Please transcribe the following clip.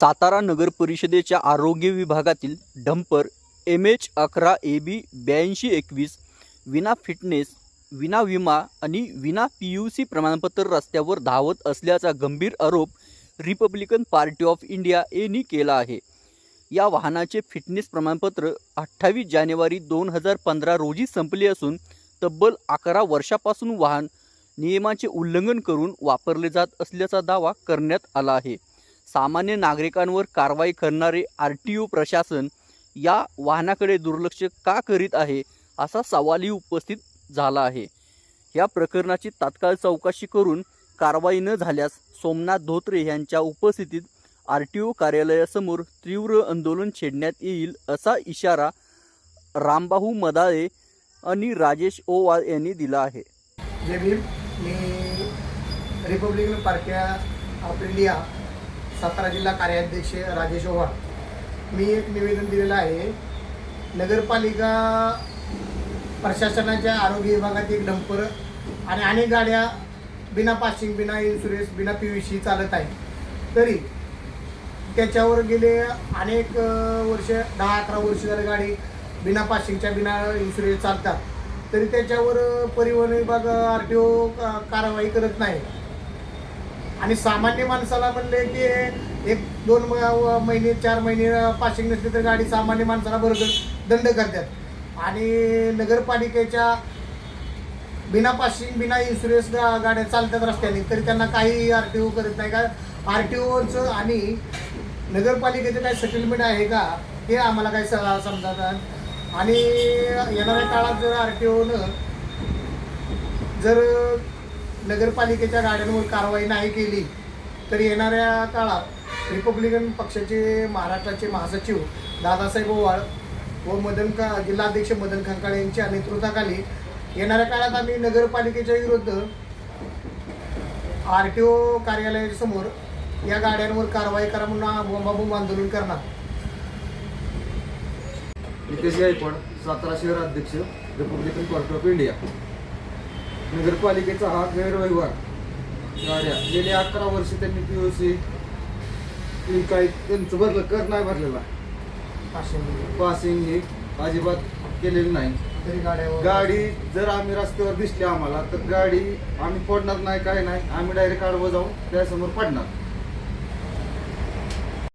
सातारा नगर परिषदेच्या आरोग्य विभागातील डंपर MH11AB 8221 विना फिटनेस, विना विमा आणि विना PUC प्रमाणपत्र रस्त्यावर धावत असल्याचा गंभीर आरोप रिपब्लिकन पार्टी ऑफ इंडिया यांनी केला आहे। या वाहनाचे फिटनेस प्रमाणपत्र 28 जानेवारी 2015 रोजी संपले असून तब्बल 11 वर्षापासून वाहन नियमांचे उल्लंघन करून वापरले जात असल्याचा दावा करण्यात आला आहे। सामान्य नागरिकांवर कारवाई करणारे RTO प्रशासन या वाहनाकडे दुर्लक्ष का करीत आहे असा सवालही उपस्थित झाला आहे। या प्रकरणाची तात्काळ चौकशी करून कारवाई न झाल्यास सोमनाथ धोत्रे यांच्या उपस्थितीत RTO कार्यालयासमोर तीव्र आंदोलन छेडण्यात येईल असा इशारा रामभाऊ मदाळे आणि राजेश ओवाळ यांनी दिला आहे। जय भीम। मी Republican party of India Satara जिल्हा कार्याध्यक्ष राजेश ओवाळ। मी एक निवेदन दिलेलं आहे। नगरपालिका प्रशासनाच्या आरोग्य विभागातील डंपर आणि अनेक गाड्या बिना पासिंग, बिना इन्शुरन्स, बिना PUC चालत आहे। तरी त्याच्यावर गेले अनेक वर्ष 10-11 वर्ष झाली गाडी बिना पासिंगच्या, बिना इन्शुरन्स चालतात, तरी त्याच्यावर परिवहन विभाग RTO कारवाई करत नाही। आणि सामान्य माणसाला म्हणले की 1-2 महिने 4 महिने पासिंग नसले तर गाडी सामान्य माणसाला बरोबर दंड करतात। आणि नगरपालिकेच्या बिना पासिंग, बिना इन्शुरन्स गाड्या चालतात रस्त्याने, तरी त्यांना काही RTO करत नाही का? RTOचं आणि नगरपालिकेचं काही सेटलमेंट आहे का हे आम्हाला काही समजतात। आणि येणाऱ्या काळात जर RTOनं जर नगरपालिकेच्या गाड्यांवर कारवाई नाही केली तर येणाऱ्या काळात रिपब्लिकन पक्षाचे महाराष्ट्राचे महासचिव दादासाहेब ओवाळ व जिल्हाध्यक्ष मदन खंकाळे यांच्या नेतृत्वाखाली येणाऱ्या काळात आम्ही नगरपालिकेच्या विरुद्ध RTO कार्यालयासमोर या गाड्यांवर कारवाई करा म्हणून बोंबाबोंब आंदोलन करणार। नितेश गायकवाड, सातारा शहर अध्यक्ष, रिपब्लिकन पार्टी ऑफ इंडिया। नगरपालिकेचा हा गैरव्यवहार, गाड्या गेले 11 वर्ष त्यांनी PUC काही त्यांचं भरलं कर नाही भरलेला, पासिंग ही अजिबात केलेली नाही। गाडी जर आम्ही रस्त्यावर दिसली आम्हाला तर गाडी आम्ही पडणार नाही, काय नाही, आम्ही डायरेक्ट आडवं जाऊन त्यासमोर पडणार।